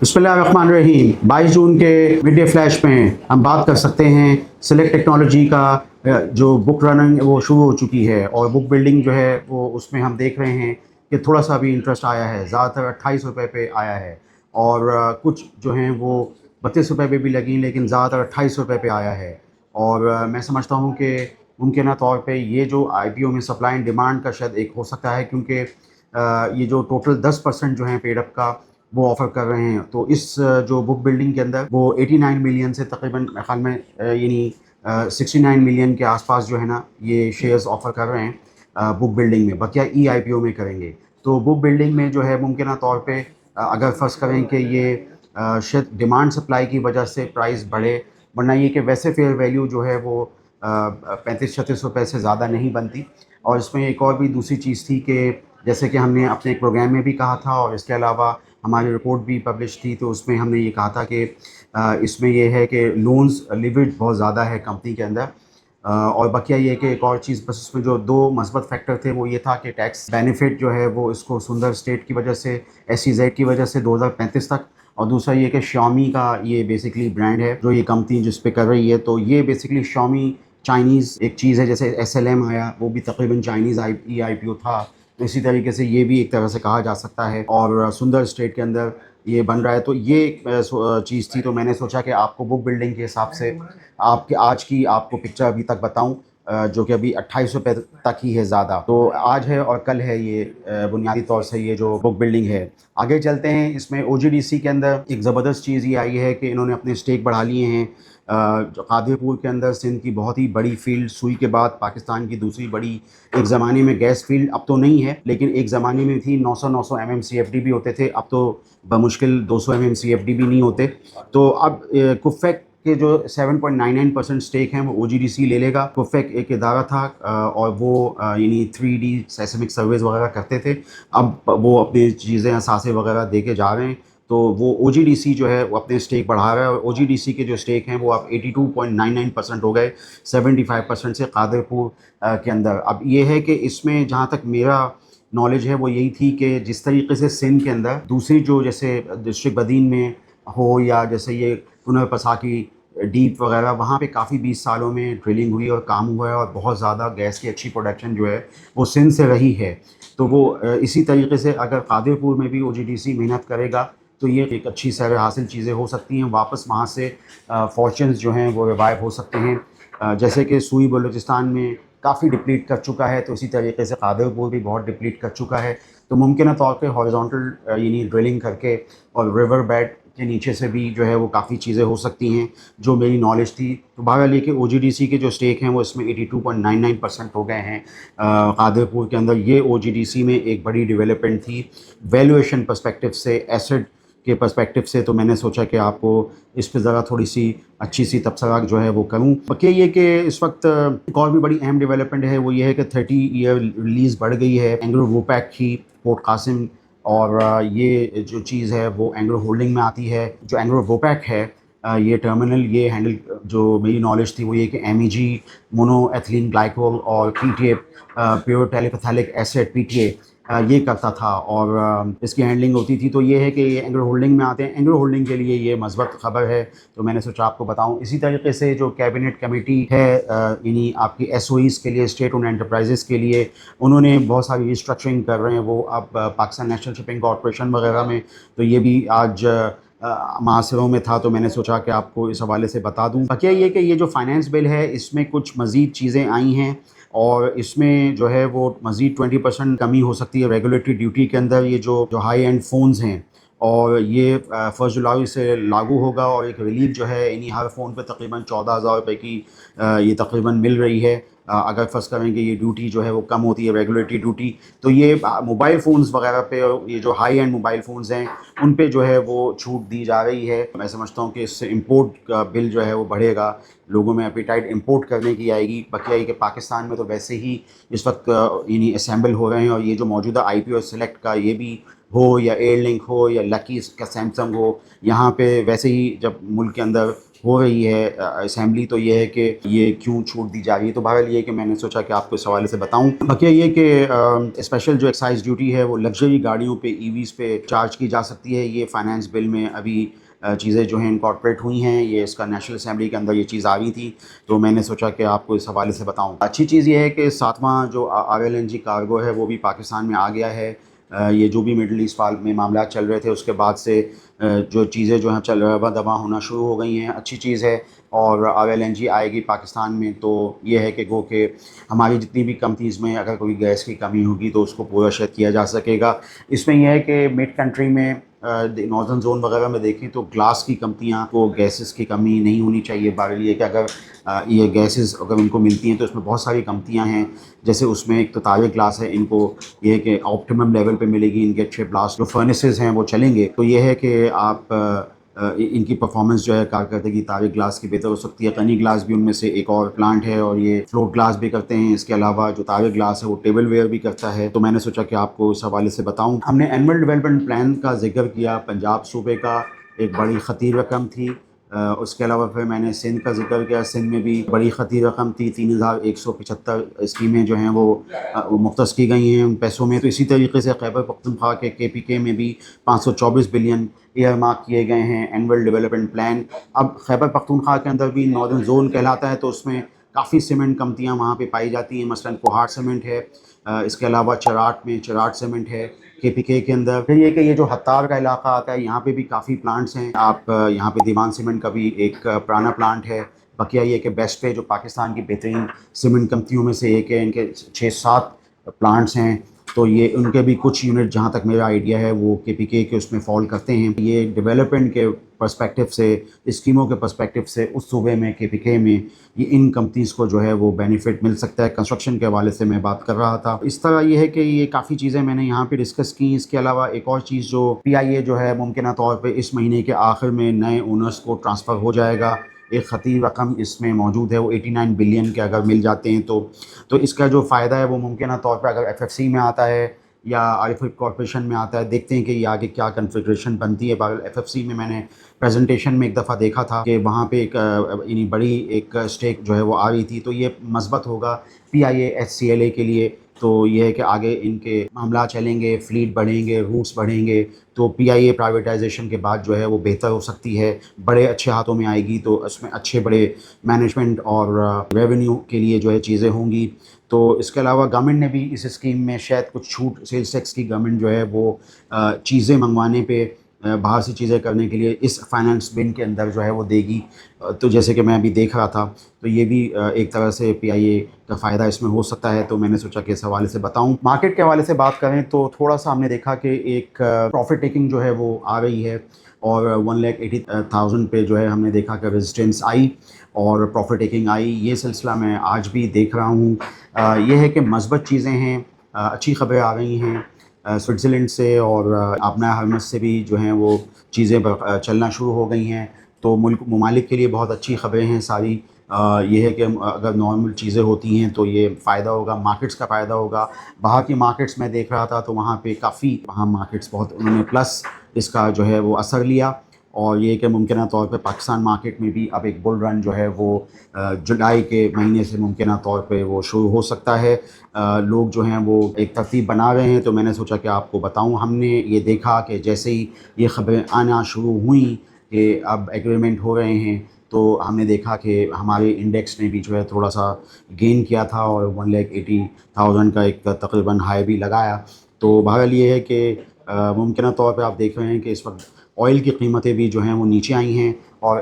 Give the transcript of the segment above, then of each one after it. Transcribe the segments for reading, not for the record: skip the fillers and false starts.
बिस्मिल्लाहिर्रहमानिर्रहीम। 22 जून के mid day flash में हम बात कर सकते हैं सिलेक्ट टेक्नोलॉजी का। जो बुक रनिंग वो शुरू हो चुकी है और बुक बिल्डिंग जो है वो उसमें हम देख रहे हैं कि थोड़ा सा भी इंटरेस्ट आया है। ज़्यादातर 28 रुपये पे आया है और कुछ जो हैं वो 32 रुपये पे भी लगी, लेकिन ज़्यादातर 28 रुपये पे आया है। और मैं समझता हूँ कि मुमकिन तौर पे ये जो IPO में सप्लाई एंड डिमांड का शायद एक हो सकता है, क्योंकि ये जो टोटल 10% जो है पेडअप का वो ऑफ़र कर रहे हैं। तो इस जो बुक बिल्डिंग के अंदर वो 89 मिलियन से तकरीबन मेरे ख़्याल में यानी 69 मिलियन के आसपास जो है ना ये शेयर्स ऑफ़र कर रहे हैं बुक बिल्डिंग में। बकिया IPO में करेंगे। तो बुक बिल्डिंग में जो है मुमकिन तौर पे अगर फ़र्ज़ करें कि ये शायद डिमांड सप्लाई की वजह से प्राइस बढ़े, वरना ये कि वैसे फेयर वैल्यू जो है वो 35-36 रुपये से ज़्यादा नहीं बनती। और इसमें एक और भी दूसरी चीज़ थी कि जैसे कि हमने अपने एक प्रोग्राम में भी कहा था और इसके अलावा हमारी रिपोर्ट भी पब्लिश थी, तो उसमें हमने ये कहा था कि इसमें ये है कि लोन्स लिवरेज बहुत ज़्यादा है कंपनी के अंदर। और बकिया ये कि एक और चीज़ बस इसमें जो दो मस्बत फैक्टर थे वो ये था कि टैक्स बेनिफिट जो है वो इसको सुंदर स्टेट की वजह से, SEZ की वजह से 2035 तक। और दूसरा ये कि Xiaomi का ये बेसिकली ब्रांड है जो ये कंपनी जिस पे कर रही है। तो ये बेसिकली Xiaomi चाइनीज़ एक चीज़ है, जैसे SLM आया वो भी तकरीबन चाइनीज़ IPO था। तो इसी तरीके से ये भी एक तरह से कहा जा सकता है और सुंदर स्टेट के अंदर ये बन रहा है। तो ये एक चीज़ थी, तो मैंने सोचा कि आपको बुक बिल्डिंग के हिसाब से आपके आज की आपको पिक्चर अभी तक बताऊं, जो कि अभी 28 रुपये तक ही है ज़्यादा। तो आज है और कल है ये बुनियादी तौर से ये जो बुक बिल्डिंग है। आगे चलते हैं। इसमें OGDC के अंदर एक ज़बरदस्त चीज़ ये आई है कि इन्होंने अपने स्टेक बढ़ा लिए हैं। जो कादिरपुर के अंदर सिंध की बहुत ही बड़ी फील्ड, सुई के बाद पाकिस्तान की दूसरी बड़ी एक ज़माने में गैस फील्ड, अब तो नहीं है लेकिन एक ज़माने में थी। 900 MMCFD भी होते थे, अब तो बमुश्किल 200 MMCFD भी नहीं होते। तो अब कुफेक के जो 7.99% स्टेक हैं वो OGDC ले लेगा। कुफेक एक इदारा था और वो यानी 3D सेस्मिक सर्वेज वगैरह करते थे। अब वो अपनी चीज़ें असासे वगैरह दे के जा रहे हैं, तो वो OGDC जो है वो अपने स्टेक बढ़ा रहा है और OGDC के जो स्टेक हैं वो अब 82.99% हो गए 75% से कादिरपुर के अंदर। अब ये है कि इसमें जहाँ तक मेरा नॉलेज है वो यही थी कि जिस तरीके से सिंध के अंदर दूसरी जो जैसे डिस्ट्रिक्ट बदीन में हो या जैसे ये पुनर्पसा की डीप वगैरह, वहाँ पे काफ़ी 20 सालों में ड्रिलिंग हुई और काम हुआ है और बहुत ज़्यादा गैस की अच्छी प्रोडक्शन जो है वो सिंध से रही है। तो वो इसी तरीके से अगर कादिरपुर में भी OGDC मेहनत करेगा तो ये एक अच्छी सर हासिल चीज़ें हो सकती हैं। वापस वहाँ से फॉर्चून्स जो हैं वो रिवाइव हो सकते हैं। जैसे कि सुई बलूचिस्तान में काफ़ी डिप्लीट कर चुका है, तो इसी तरीके से कादिरपुर भी बहुत डिप्लीट कर चुका है। तो मुमकिन तौर पे हॉरिजॉन्टल यानी ड्रिलिंग करके और रिवर बेड के नीचे से भी जो है वो काफ़ी चीज़ें हो सकती हैं, जो मेरी नॉलेज थी। तो बहरहाल ये कि OGDC के जो स्टेक हैं वो इसमें 82.99% हो गए हैं कादिरपुर के अंदर। ये OGDC में एक बड़ी डेवलपमेंट थी वैल्यूएशन पर्सपेक्टिव से, एसेट के पर्सपेक्टिव से। तो मैंने सोचा कि आपको इस पे ज़रा थोड़ी सी अच्छी सी तबसरा जो है वो करूं। बाकी ये कि इस वक्त एक और भी बड़ी अहम डेवलपमेंट है, वो ये है कि 30 ईयर रिलीज़ बढ़ गई है एंग्रो वोपैक की, पोर्ट कासिम। और ये जो चीज़ है वो एंग्रो होल्डिंग में आती है। जो एंग्रो वोपैक है ये टर्मिनल ये हैंडल, जो मेरी नॉलेज थी वो ये कि MEG मोनो एथिलीन ग्लाइकोल और PTA प्योर टेलीपैथेटिक एसिड PTA ये करता था और इसकी हैंडलिंग होती थी। तो ये है कि ये एंग्रो होल्डिंग में आते हैं। एंग्रो होल्डिंग के लिए ये मस्बत ख़बर है, तो मैंने सोचा आपको बताऊं। इसी तरीके से जो कैबिनेट कमेटी है यानी आपकी SOEs के लिए, स्टेट ओन एंटरप्राइजेज़ के लिए, उन्होंने बहुत सारी रिस्ट्रक्चरिंग कर रहे हैं वो अब पाकिस्तान नेशनल शिपिंग कॉरपोरेशन वगैरह में। तो ये भी आज मासिरों में था, तो मैंने सोचा कि आपको इस हवाले से बता दूं। बाकी ये कि ये जो फाइनेंस बिल है इसमें कुछ मज़ीद चीज़ें आई हैं और इसमें जो है वो मज़ीद 20% कमी हो सकती है रेगुलेटरी ड्यूटी के अंदर। ये जो हाई एंड फ़ोन्स हैं और ये 1 जुलाई से लागू होगा और एक रिलीफ जो है यानी हर फ़ोन पे तकरीबन 14,000 रुपये की ये तकरीबन मिल रही है। अगर फ़र्ज़ करें कि ये ड्यूटी जो है वो कम होती है रेगुलेटरी ड्यूटी, तो ये मोबाइल फ़ोन्स वगैरह पे और ये जो हाई एंड मोबाइल फ़ोन्स हैं उन पे जो है वो छूट दी जा रही है। मैं समझता हूँ कि इससे इंपोर्ट का बिल जो है वो बढ़ेगा, लोगों में एपिटाइट इंपोर्ट करने की आएगी। बकिया ये कि पाकिस्तान में तो वैसे ही इस वक्त यानी असेंबल हो रहे हैं और ये जो मौजूदा IPO सेलेक्ट का ये भी हो या एयरलिंक हो या लकी का सैमसंग हो, यहाँ पे वैसे ही जब मुल्क के अंदर हो रही है असेंबली, तो ये है कि ये क्यों छूट दी जा रही है। तो बहरहाल ये है कि मैंने सोचा कि आपको इस हवाले से बताऊं। बाकी ये कि स्पेशल जो एक्साइज ड्यूटी है वो लग्जरी गाड़ियों पे, ईवीज़ पे चार्ज की जा सकती है। ये फाइनेंस बिल में अभी चीज़ें जो हैं इनकॉर्पोरेट हुई हैं, ये इसका नेशनल असेंबली के अंदर ये चीज़ आ रही थी, तो मैंने सोचा कि आपको इस हवाले से बताऊं। अच्छी चीज़ ये है कि 7वां जो RLNG कार्गो है वो भी पाकिस्तान में आ गया है। ये जो भी मिडल ईस्ट वाल में मामला चल रहे थे उसके बाद से जो चीज़ें जो हैं चल रवा दवा होना शुरू हो गई हैं, अच्छी चीज़ है। और RLNG आएगी पाकिस्तान में तो ये है कि गो के हमारी जितनी भी कंपनीज़ में अगर कोई गैस की कमी होगी तो उसको पूरा शेयर किया जा सकेगा। इसमें यह है कि मिड कंट्री में नॉर्दर्न जोन वगैरह में देखें तो ग्लास की कंपनियां को गैसेस की कमी नहीं होनी चाहिए। बहरहाल ये कि अगर ये गैसेस अगर उनको मिलती हैं तो इसमें बहुत सारी कंपनियां हैं, जैसे उसमें एक तो ताज़ा ग्लास है, इनको ये है कि ऑप्टिमम लेवल पे मिलेगी, इनके अच्छे ब्लास्ट जो फर्नेसेस हैं वो चलेंगे। तो ये है कि आप इनकी परफॉर्मेंस जो है कारकर्दगी ताज़ा ग्लास की बेहतर हो सकती है। कनी ग्लास भी उनमें से एक और प्लांट है और ये फ्लोट ग्लास भी करते हैं। इसके अलावा जो ताज़ा ग्लास है वो टेबल वेयर भी करता है। तो मैंने सोचा कि आपको इस हवाले से बताऊँ। हमने एनुअल डेवलपमेंट प्लान का जिक्र किया, पंजाब सूबे का एक बड़ी ख़तीर रकम थी। उसके अलावा फिर मैंने सिंध का जिक्र किया, सिंध में भी बड़ी ख़तीर रकम थी, 3175 स्कीमें जो हैं वो मुख्तस की गई हैं उन पैसों में। तो इसी तरीके से खैबर पख्तूनख्वा के KPK में भी 524 बिलियन ईयर मार्क किए गए हैं एनुअल डेवलपमेंट प्लान। अब खैबर पख्तूनख्वा के अंदर भी नॉर्दर्न जोन कहलाता है, तो उसमें काफ़ी सीमेंट कंपनियाँ वहाँ पे पाई जाती हैं, मसलन कोहार सीमेंट है, इसके अलावा चराट में चराट सीमेंट है KPK के अंदर। फिर ये कि ये जो हत्तार का इलाका आता है यहाँ पे भी काफ़ी प्लांट्स हैं। आप यहाँ पे दीवान सीमेंट का भी एक पुराना प्लांट है। बकिया ये कि बेस्ट पे जो पाकिस्तान की बेहतरीन सीमेंट कंपनियों में से एक है, इनके 6-7 प्लांट्स हैं। तो ये उनके भी कुछ यूनिट जहाँ तक मेरा आइडिया है वो KPK के उसमें फॉल करते हैं। ये डेवलपमेंट के पर्सपेक्टिव से, स्कीमों के पर्सपेक्टिव से उस सूबे में KPK में ये इन कंपनीज़ को जो है वो बेनिफिट मिल सकता है। कंस्ट्रक्शन के हवाले से मैं बात कर रहा था। इस तरह ये है कि ये काफ़ी चीज़ें मैंने यहाँ पे डिस्कस की। इसके अलावा एक और चीज़ जो PIA जो है मुमकिन तौर पर इस महीने के आखिर में नए ओनर्स को ट्रांसफ़र हो जाएगा। एक ख़तीर रकम इसमें मौजूद है, वो 89 बिलियन के अगर मिल जाते हैं तो इसका जो फ़ायदा है वो मुमकिन तौर पर अगर FFC में आता है या आईफिक कॉर्पोरेशन में आता है, देखते हैं कि ये आगे क्या कन्फिग्रेशन बनती है। बहरहाल FFC में मैंने प्रेजेंटेशन में एक दफ़ा देखा था कि वहाँ पे एक यानी बड़ी एक स्टेक जो है वो आ रही थी, तो ये मस्बत होगा PIA SCLA के लिए। तो ये है कि आगे इनके मामला चलेंगे, फ्लीट बढ़ेंगे, रूट्स बढ़ेंगे, तो PIA प्राइवेटाइजेशन के बाद जो है वो बेहतर हो सकती है, बड़े अच्छे हाथों में आएगी, तो उसमें अच्छे बड़े मैनेजमेंट और रेवेन्यू के लिए जो है चीज़ें होंगी। तो इसके अलावा गवर्नमेंट ने भी इस स्कीम में शायद कुछ छूट, सेल्स टैक्स की गवर्नमेंट जो है वो चीज़ें मंगवाने पे, बाहर से चीज़ें करने के लिए इस फाइनेंस बिल के अंदर जो है वो देगी। तो जैसे कि मैं अभी देख रहा था, तो ये भी एक तरह से PIA का फ़ायदा इसमें हो सकता है। तो मैंने सोचा कि इस हवाले से बताऊं। मार्केट के हवाले से बात करें तो थोड़ा सा हमने देखा कि एक प्रॉफिट टेकिंग जो है वो आ रही है और 1,80,000 पे जो है हमने देखा कि रेजिस्टेंस आई और प्रॉफिट टेकिंग आई। ये सिलसिला मैं आज भी देख रहा हूँ। ये है कि मस्बत चीज़ें हैं, अच्छी खबरें आ रही हैं स्विट्ज़रलैंड से और अपना हरमस से भी जो हैं वो चीज़ें चलना शुरू हो गई हैं। तो मुल्क ममालिक के लिए बहुत अच्छी खबरें हैं सारी। ये है कि अगर नॉर्मल चीज़ें होती हैं तो ये फ़ायदा होगा, मार्केट्स का फ़ायदा होगा। बाहर की मार्केट्स में देख रहा था तो वहाँ पे काफ़ी, वहाँ मार्केट्स बहुत उन्होंने प्लस इसका जो है वो असर लिया। और ये कि मुमकिन तौर पे पाकिस्तान मार्केट में भी अब एक बुल रन जो है वो जुलाई के महीने से मुमकिन तौर पे वो शुरू हो सकता है। लोग जो हैं वो एक तरतीब बना रहे हैं, तो मैंने सोचा कि आपको बताऊं। हमने ये देखा कि जैसे ही ये खबरें आना शुरू हुई कि अब एग्रीमेंट हो रहे हैं, तो हमने देखा कि हमारे इंडेक्स ने भी जो है थोड़ा सा गेन किया था और 1,80,000 का एक तकरीबन हाई भी लगाया। तो बहरहाल ये है कि मुमकिन तौर पे आप देख रहे हैं कि इस वक्त ऑयल की कीमतें भी जो हैं वो नीचे आई हैं और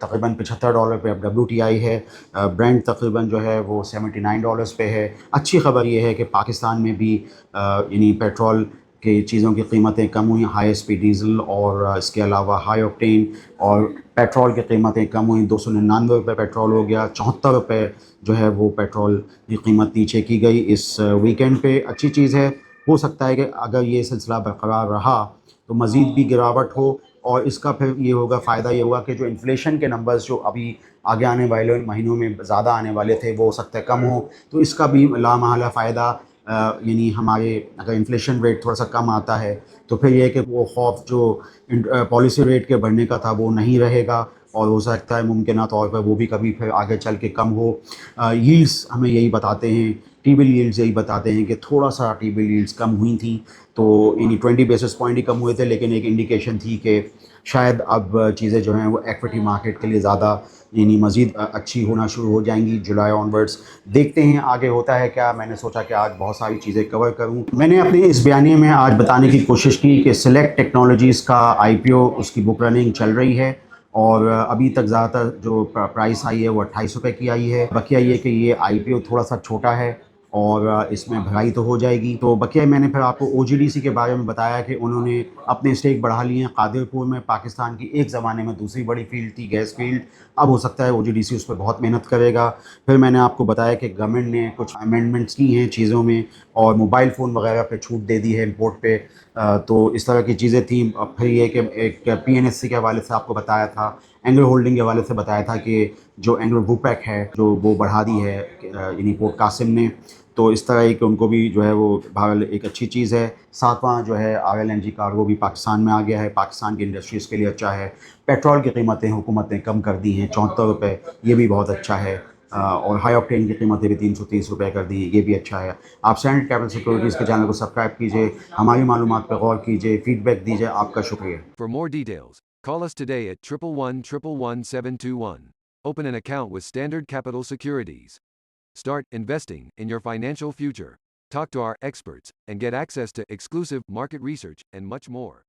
तकरीबन $75 पे अब WTI है। ब्रेंट तकरीबन जो है वो $79 पे है। अच्छी ख़बर ये है कि पाकिस्तान में भी यानी पेट्रोल की चीज़ों की कीमतें कम हुई, हाई स्पीड डीज़ल और इसके अलावा हाई ऑक्टेन और पेट्रोल की कीमतें कम हुई। 299 रुपये पेट्रोल हो गया, 74 रुपये जो है वो पेट्रोल की कीमत नीचे की गई इस वीकेंड पे। अच्छी चीज़ है। हो सकता है कि अगर ये सिलसिला बरकरार रहा तो मज़ीद भी गिरावट हो और इसका फिर ये होगा, फ़ायदा ये होगा कि जो इन्फ्लेशन के नंबर्स जो अभी आगे आने वाले महीनों में ज़्यादा आने वाले थे वो हो सकता है कम हो, तो इसका भी लामहला फ़ायदा यानी हमारे अगर इन्फ्लेशन रेट थोड़ा सा कम आता है तो फिर ये है कि वो खौफ जो पॉलिसी रेट के बढ़ने का था वो नहीं रहेगा और हो सकता है मुमकिन तौर पर वो भी कभी फिर आगे चल के कम हो। यील्ड्स हमें यही बताते हैं, टी बिल यील्ड्स यही बताते हैं कि थोड़ा सा टी बिल यील्ड्स कम हुई थी, तो यानी 20 बेसिस पॉइंट ही कम हुए थे, लेकिन एक इंडिकेशन थी कि शायद अब चीज़ें जो हैं वो इक्विटी मार्केट के लिए ज़्यादा यानी मज़ीद अच्छी होना शुरू हो जाएंगी जुलाई ऑनवर्ड्स। देखते हैं आगे होता है क्या। मैंने सोचा कि आज बहुत सारी चीज़ें कवर करूं। मैंने अपने इस बयानी में आज बताने की कोशिश की कि सिलेक्ट टेक्नोलॉजीज़ का आईपीओ उसकी बुक रनिंग चल रही है, और अभी तक ज़्यादातर जो प्राइस आई है वो 28 रुपये की आई है। बकिया ये कि ये आईपीओ थोड़ा सा छोटा है और इसमें भराई तो हो जाएगी। तो बकिया मैंने फिर आपको ओजीडीसी के बारे में बताया कि उन्होंने अपने स्टेक बढ़ा लिए हैं कादिरपुर में। पाकिस्तान की एक ज़माने में दूसरी बड़ी फील्ड थी, गैस फील्ड। अब हो सकता है ओजीडीसी उस पर बहुत मेहनत करेगा। फिर मैंने आपको बताया कि गवर्नमेंट ने कुछ अमेंडमेंट्स की हैं चीज़ों में, और मोबाइल फ़ोन वगैरह पे छूट दे दी है इंपोर्ट पे। तो इस तरह की चीज़ें थी। अब फिर ये कि एक पीएनएससी के हवाले से आपको बताया था, एंग्लो होल्डिंग के हवाले से बताया था कि जो एंग्लो वूपैक है जो वो बढ़ा दी है यानी पोर्ट कासिम ने। तो इस तरह कि उनको भी जो है वो बहरहाल एक अच्छी चीज़ है। सातवां जो है आरएलएनजी कार्गो भी पाकिस्तान में आ गया है, पाकिस्तान की इंडस्ट्रीज़ के लिए अच्छा है। पेट्रोल की कीमतें हुकूमत ने कम कर दी हैं 74 रुपये, ये भी बहुत अच्छा है। और हाई ऑक्टेन की कीमतें भी 330 रुपये कर दी, ये भी अच्छा है। आप स्टैंडर्ड कैपिटल सिक्योरिटीज़ के चैनल को सब्सक्राइब कीजिए, हमारी मालूमात पर गौर कीजिए, फीडबैक दीजिए। आपका शुक्रिया। For more details, call us today at 111-111-721. Open an account with Standard Capital Securities. Start investing in your financial future. Talk to our experts and get access to exclusive market research and much more.